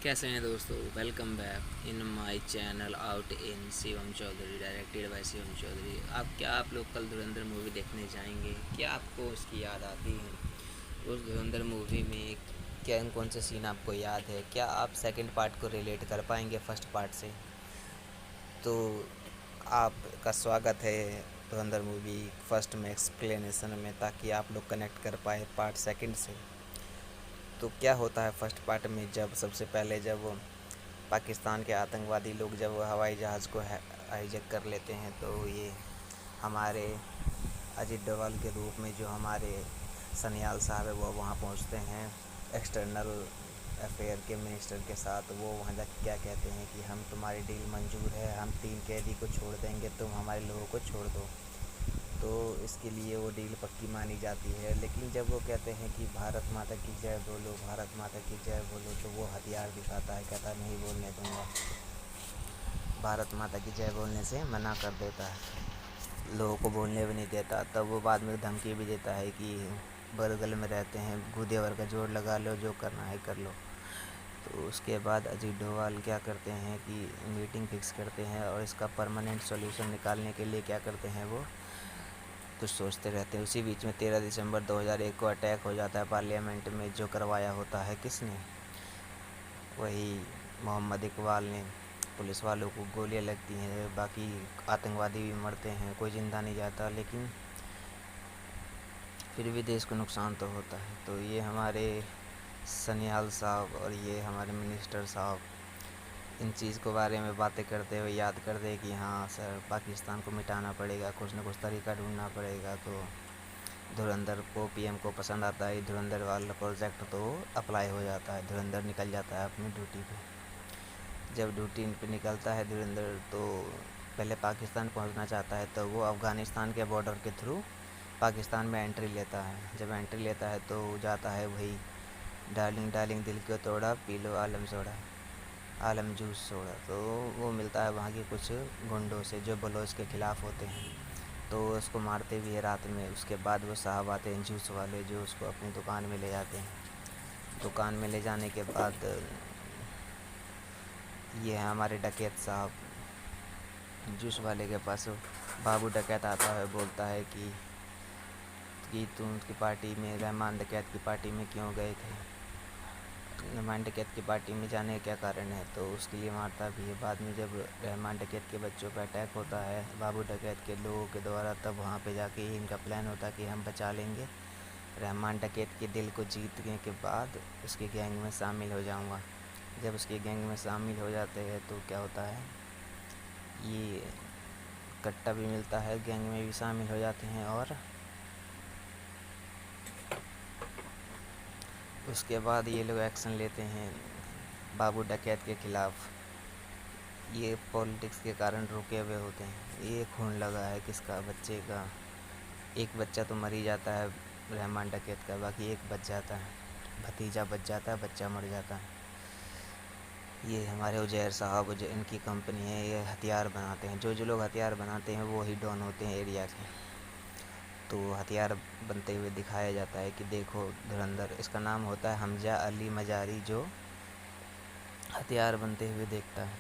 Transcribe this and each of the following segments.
कैसे हैं दोस्तों, welcome back in my channel out in Shivam Chaudhary, directed by Shivam Chaudhary. आप लोग कल धुरंधर मूवी देखने जाएंगे? क्या आपको उसकी याद आती है? उस धुरंधर मूवी में क्या कौन से सीन आपको याद है? क्या आप सेकंड पार्ट को रिलेट कर पाएंगे फर्स्ट पार्ट से? तो आपका स्वागत है धुरंधर मूवी फर्स्ट में एक्सप्लेनेशन में, ताकि आप लोग कनेक्ट कर पाए पार्ट सेकंड से। तो क्या होता है फर्स्ट पार्ट में, जब सबसे पहले जब पाकिस्तान के आतंकवादी लोग जब हवाई जहाज़ को हाईजैक कर लेते हैं, तो ये हमारे अजीत डोभाल के रूप में जो हमारे सन्याल साहब है वो वहाँ पहुँचते हैं एक्सटर्नल अफेयर के मिनिस्टर के साथ। वो वहाँ जाकर क्या कहते हैं कि हम तुम्हारी डील मंजूर है, हम 3 कैदी को छोड़ देंगे, तुम हमारे लोगों को छोड़ दो। तो इसके लिए वो डील पक्की मानी जाती है। लेकिन जब वो कहते हैं कि भारत माता की जय बोलो, भारत माता की जय बोलो, तो वो हथियार दिखाता है, कहता नहीं बोलने दूंगा। भारत माता की जय बोलने से मना कर देता है, लोगों को बोलने भी नहीं देता। तब वो बाद में धमकी भी देता है कि बरगल में रहते हैं, गूदेवर का जोड़ लगा लो, जो करना है कर लो। तो उसके बाद अजीत डोभाल क्या करते हैं कि मीटिंग फिक्स करते हैं, और इसका परमानेंट सॉल्यूशन निकालने के लिए क्या करते हैं, वो कुछ सोचते रहते हैं। उसी बीच में 13 दिसंबर 2001 को अटैक हो जाता है पार्लियामेंट में, जो करवाया होता है किसने? वही मोहम्मद इकबाल ने। पुलिस वालों को गोलियां लगती हैं, बाकी आतंकवादी भी मरते हैं, कोई ज़िंदा नहीं जाता, लेकिन फिर भी देश को नुकसान तो होता है। तो ये हमारे सनिहाल साहब और ये हमारे मिनिस्टर साहब इन चीज़ के बारे में बातें करते हुए याद करते हैं कि हाँ सर, पाकिस्तान को मिटाना पड़ेगा, कुछ ना कुछ तरीका ढूंढना पड़ेगा। तो धुरंधर को पीएम को पसंद आता है धुरंधर वाला प्रोजेक्ट, तो अप्लाई हो जाता है। धुरंधर निकल जाता है अपनी ड्यूटी पे। जब ड्यूटी पे निकलता है धुरंधर, तो पहले पाकिस्तान पहुंचना चाहता है, तो वो अफ़गानिस्तान के बॉर्डर के थ्रू पाकिस्तान में एंट्री लेता है। जब एंट्री लेता है तो जाता है वही डार्लिंग डार्लिंग दिल को तोड़ा, पी लो आलम सोडा, आलम जूस सोडा। तो वो मिलता है वहाँ के कुछ गुंडों से जो बलोच के ख़िलाफ़ होते हैं, तो उसको मारते भी है रात में। उसके बाद वो साहब आते हैं जूस वाले, जो उसको अपनी दुकान में ले जाते हैं। दुकान में ले जाने के बाद ये है हमारे डकैत साहब, जूस वाले के पास बाबू डकैत आता है, बोलता है कि तुम उसकी पार्टी में, रहमान डकैत की पार्टी में क्यों गए थे? रहमान डकैत की पार्टी में जाने का क्या कारण है? तो उसके लिए मारता भी है। बाद में जब रहमान डकैत के बच्चों पर अटैक होता है बाबू डकैत के लोगों के द्वारा, तब वहाँ पे जाके इनका प्लान होता है कि हम बचा लेंगे रहमान डकैत के दिल को जीतने के बाद उसके गैंग में शामिल हो जाऊँगा। जब उसके गैंग में शामिल हो जाते हैं तो क्या होता है, ये कट्टा भी मिलता है, गैंग में भी शामिल हो जाते हैं। और उसके बाद ये लोग एक्शन लेते हैं बाबू डकैत के ख़िलाफ़। ये पॉलिटिक्स के कारण रुके हुए होते हैं। ये खून लगा है किसका? बच्चे का। एक बच्चा तो मर ही जाता है रहमान डकैत का, बाकी एक बच जाता है, भतीजा बच जाता है, बच्चा मर जाता है। ये हमारे उजैर साहब, जो इनकी कंपनी है, ये हथियार बनाते हैं। जो लोग हथियार बनाते हैं वो ही डॉन होते हैं एरिया के। तो हथियार बनते हुए दिखाया जाता है कि देखो धुरंधर, इसका नाम होता है हमजा अली मजारी, जो हथियार बनते हुए देखता है,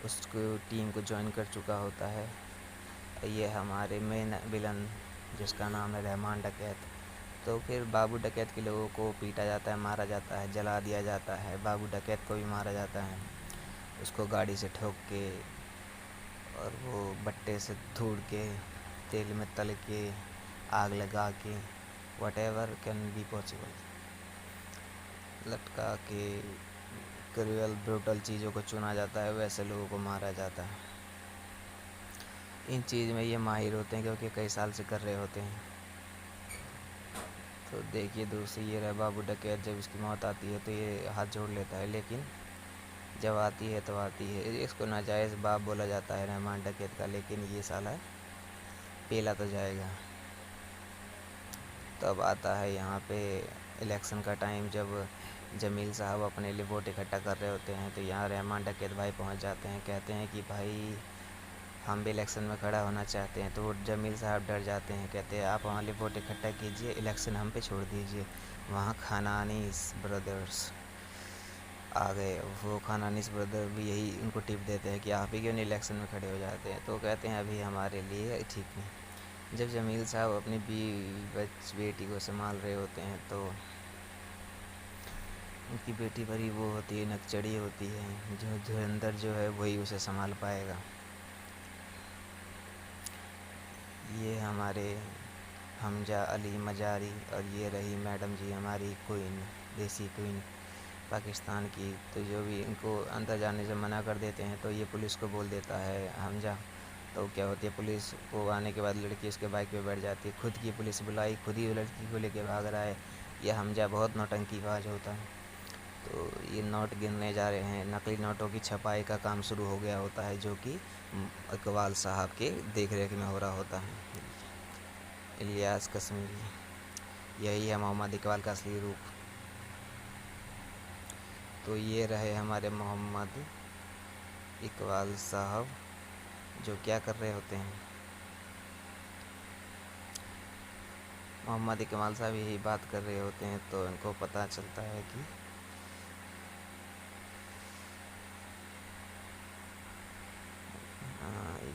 उसको टीम को ज्वाइन कर चुका होता है। ये हमारे मेन विलन जिसका नाम है रहमान डकैत। तो फिर बाबू डकैत के लोगों को पीटा जाता है, मारा जाता है, जला दिया जाता है। बाबू डकैत को भी मारा जाता है, उसको गाड़ी से ठोक के, और वो भट्टे से धूड़ के, तेल में तल के, आग लगा के, what ever can be possible, लटका के, क्रूअल ब्रूटल चीज़ों को चुना जाता है, वैसे लोगों को मारा जाता है। इन चीज़ में ये माहिर होते हैं क्योंकि कई साल से कर रहे होते हैं। तो देखिए दूसरी ये रहा बाबू डकैत, जब इसकी मौत आती है तो ये हाथ जोड़ लेता है, लेकिन जब आती है तो आती है। इसको नाजायज़ बाप बोला जाता है रहमान डकैत का, लेकिन ये साला पेला तो जाएगा। तब आता है यहाँ पे इलेक्शन का टाइम, जब जमील साहब अपने लिए वोट इकट्ठा कर रहे होते हैं, तो यहाँ रहमान डकैत भाई पहुँच जाते हैं। कहते हैं कि भाई हम भी इलेक्शन में खड़ा होना चाहते हैं। तो जमील साहब डर जाते हैं, कहते हैं आप हमारे वोट इकट्ठा कीजिए, इलेक्शन हम पे छोड़ दीजिए। वहाँ खानानीस ब्रदर्स आ गए। वो खान अनीस ब्रदर भी यही उनको टिप देते हैं कि आप ही क्यों नहीं इलेक्शन में खड़े हो जाते हैं, तो कहते हैं अभी हमारे लिए ठीक नहीं। जब जमील साहब अपनी बेटी को संभाल रहे होते हैं तो उनकी बेटी बड़ी वो होती है, नकचड़ी होती है, जो धुरंधर जो है वही उसे संभाल पाएगा। ये हमारे हमजा अली मजारी, और ये रही मैडम जी हमारी क्वीन, देसी क्वीन पाकिस्तान की। तो जो भी इनको अंदर जाने से मना कर देते हैं तो ये पुलिस को बोल देता है हमजा। तो क्या होती है, पुलिस को आने के बाद लड़की उसके बाइक पे बैठ जाती है, खुद की पुलिस बुलाई, खुद ही लड़की को लेके भाग रहा है। यह हमजा बहुत नौटंकीबाज होता है। तो ये नोट गिनने जा रहे हैं, नकली नोटों की छपाई का काम शुरू हो गया होता है, जो कि इकबाल साहब के देख रेख में हो रहा होता है। इलियास कश्मीरी, यही है मोहम्मद इकबाल का असली रूप। तो ये रहे हमारे मोहम्मद इकबाल साहब, जो क्या कर रहे होते हैं। मोहम्मद इकबाल साहब यही बात कर रहे होते हैं, तो इनको पता चलता है कि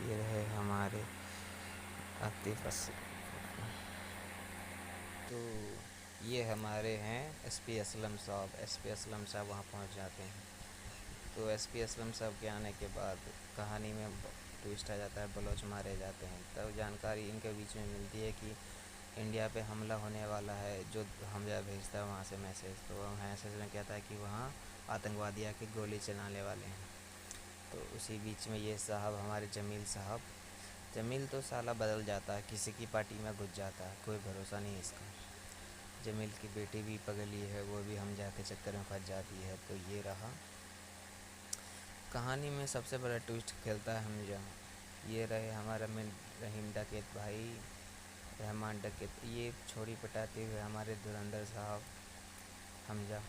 ये रहे हमारे आतिफ असलम। तो ये हमारे हैं एसपी असलम साहब। एसपी असलम साहब वहाँ पहुँच जाते हैं। तो एसपी असलम साहब के आने के बाद कहानी में ट्विस्ट आ जाता है, बलोच मारे जाते हैं। तब जानकारी इनके बीच में मिलती है कि इंडिया पे हमला होने वाला है, जो हमजा भेजता है वहाँ से मैसेज। तो मैसेज में कहता है कि वहाँ आतंकवादी आके गोली चलाने वाले हैं। तो उसी बीच में ये साहब हमारे जमील तो साला बदल जाता है, किसी की पार्टी में घुस जाता है, कोई भरोसा नहीं इसका। जमील की बेटी भी पगली है, वो भी हमजा के चक्कर में फंस जाती है। तो ये रहा कहानी में सबसे बड़ा ट्विस्ट खेलता है हमजा। ये रहे हमारा रहीम डकैत भाई, रहमान डकैत। ये छोड़ी पटाते हुए हमारे धुरंधर साहब हमजा।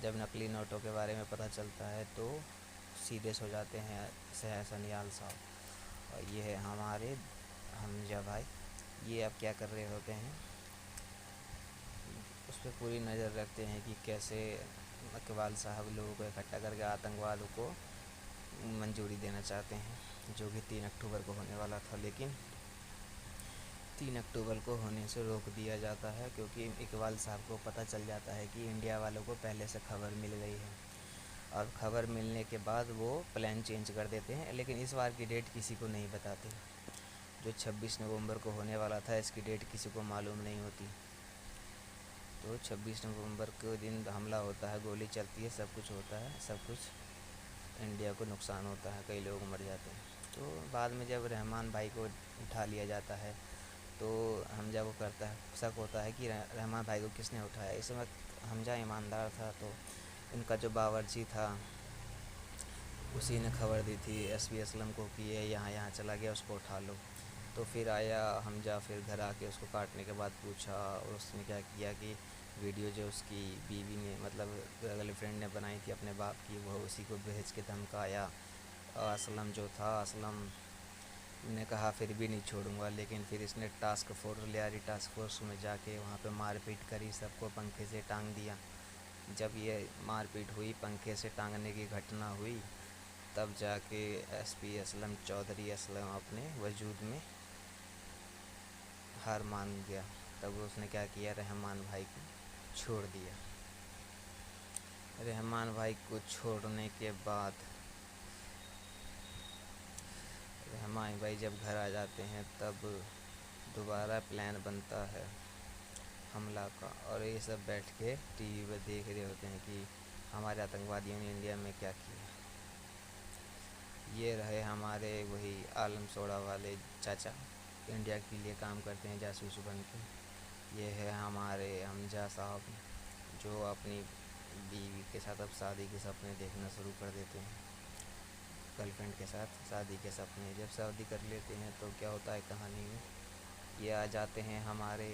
जब नकली नोटों के बारे में पता चलता है तो सीरियस हो जाते हैं सनियाल साहब। और ये है हमारे हमजा भाई, ये अब क्या कर रहे होते हैं, उस पर पूरी नज़र रखते हैं कि कैसे इकबाल साहब लोगों को इकट्ठा करके आतंकवाद को मंजूरी देना चाहते हैं, जो कि 3 अक्टूबर को होने वाला था। लेकिन 3 अक्टूबर को होने से रोक दिया जाता है, क्योंकि इकबाल साहब को पता चल जाता है कि इंडिया वालों को पहले से खबर मिल गई है। और खबर मिलने के बाद वो प्लान चेंज कर देते हैं, लेकिन इस बार की डेट किसी को नहीं बताते। जो 26 नवंबर को होने वाला था, इसकी डेट किसी को मालूम नहीं होती। तो 26 नवंबर के दिन हमला होता है, गोली चलती है, सब कुछ होता है, सब कुछ इंडिया को नुकसान होता है, कई लोग मर जाते हैं। तो बाद में जब रहमान भाई को उठा लिया जाता है तो हमजा को करता है, शक होता है कि रहमान भाई को किसने उठाया। इस वक्त हमजा ईमानदार था, तो इनका जो बावर्ची था उसी ने खबर दी थी एसपी असलम को कि ये यहाँ चला गया, उसको उठा लो। तो फिर आया हमजा, फिर घर आके उसको काटने के बाद पूछा, और उसने क्या किया कि वीडियो जो उसकी बीवी ने मतलब गर्लफ्रेंड ने बनाई थी अपने बाप की, वह उसी को भेज के धमकाया। असलम जो था, असलम ने कहा फिर भी नहीं छोड़ूंगा, लेकिन फिर इसने टास्क फोर्स में जाके वहाँ पे मारपीट करी, सबको पंखे से टांग दिया। जब ये मारपीट हुई, पंखे से टांगने की घटना हुई, तब जाके एसपी असलम चौधरी असलम अपने वजूद में हार मान गया। तब उसने क्या किया, रहमान भाई को छोड़ दिया। रहमान भाई को छोड़ने के बाद रहमान भाई जब घर आ जाते हैं, तब दोबारा प्लान बनता है हमला का, और ये सब बैठ के टीवी पर देख रहे होते हैं कि हमारे आतंकवादियों ने इंडिया में क्या किया। ये रहे हमारे वही आलम सोड़ा वाले चाचा, इंडिया के लिए काम करते हैं जासूस बन के। ये है हमारे हमजा साहब, जो अपनी बीवी के साथ अब शादी के सपने देखना शुरू कर देते हैं। गर्लफ्रेंड के साथ शादी के सपने जब शादी कर लेते हैं तो क्या होता है कहानी में, ये आ जाते हैं हमारे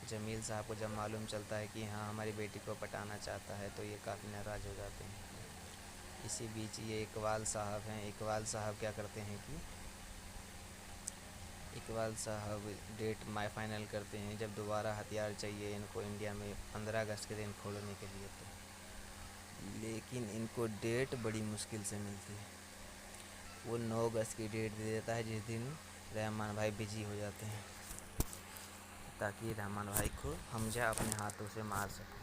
जमील साहब को। जब मालूम चलता है कि हाँ हमारी बेटी को पटाना चाहता है, तो ये काफ़ी नाराज़ हो जाते हैं। इसी बीच ये इकबाल साहब हैं, इकबाल साहब क्या करते हैं कि इकबाल साहब डेट फाइनल करते हैं, जब दोबारा हथियार चाहिए इनको इंडिया में 15 अगस्त के दिन खोलने के लिए। तो لیکن ان کو ڈیٹ بڑی مشکل سے ملتی ہے۔ وہ 9 اگست کی ڈیٹ دے دیتا ہے جس دن رحمان بھائی بزی ہو جاتے ہیں، تاکہ رحمان بھائی کو حمزہ اپنے ہاتھوں سے مار سکے۔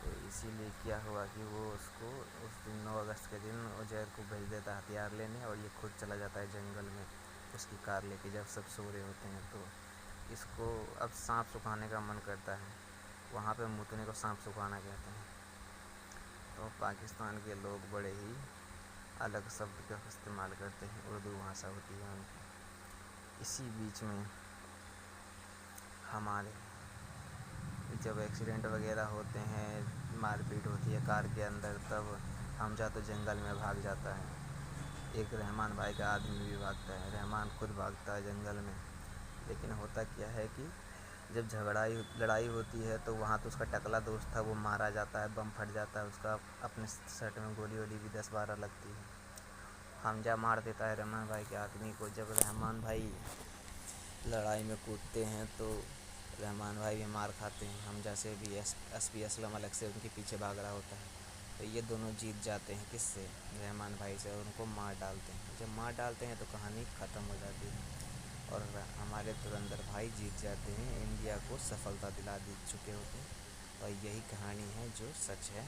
تو اسی لیے کیا ہوا کہ وہ اس کو اس دن 9 اگست کے دن عزیر کو بھیج دیتا ہے ہتھیار لینے، اور یہ خود چلا جاتا ہے جنگل میں اس کی کار لے کے جب سب سو رہے ہوتے ہیں۔ تو اس کو اب سانپ سکھانے کا من کرتا ہے، وہاں پہ متنے کو سانپ سکھانا کہتے ہیں۔ تو پاکستان کے لوگ بڑے ہی الگ شبد کا استعمال کرتے ہیں، اردو بھاشا ہوتی ہے ان کی۔ اسی بیچ میں ہمارے جب ایکسیڈنٹ وغیرہ ہوتے ہیں، مار پیٹ ہوتی ہے کار کے اندر، تب حمزہ تو جنگل میں بھاگ جاتا ہے، ایک رحمان بھائی کا آدمی بھی بھاگتا ہے، رحمان خود بھاگتا ہے جنگل میں۔ لیکن ہوتا کیا ہے کہ جب لڑائی ہوتی ہے تو وہاں تو اس کا ٹکلا دوست تھا، وہ مارا جاتا ہے، بم پھٹ جاتا ہے اس کا، اپنے سٹ میں گولی وولی بھی 10-12 لگتی ہے۔ حمزہ مار دیتا ہے رحمان بھائی کے آدمی کو۔ جب رحمان بھائی لڑائی میں کودتے ہیں تو رحمان بھائی بھی مار کھاتے ہیں، حمزہ سے بھی۔ ایس پی اسلم الگ سے ان کے پیچھے بھاگ رہا ہوتا ہے، تو یہ دونوں جیت جاتے ہیں کس سے؟ رحمان بھائی سے، اور ان کو مار ڈالتے ہیں۔ جب مار ڈالتے ہیں تو کہانی ختم ہو جاتی ہے، اور ہمارے دھرندر بھائی جیت جاتے ہیں، انڈیا کو سفلتا دلا چکے ہوتے ہیں۔ اور یہی کہانی ہے جو سچ ہے،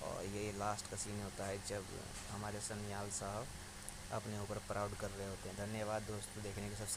اور یہی لاسٹ کا سین ہوتا ہے جب ہمارے سنیال صاحب اپنے اوپر پراؤڈ کر رہے ہوتے ہیں۔ دھنیہ واد دوستو، دیکھنے کے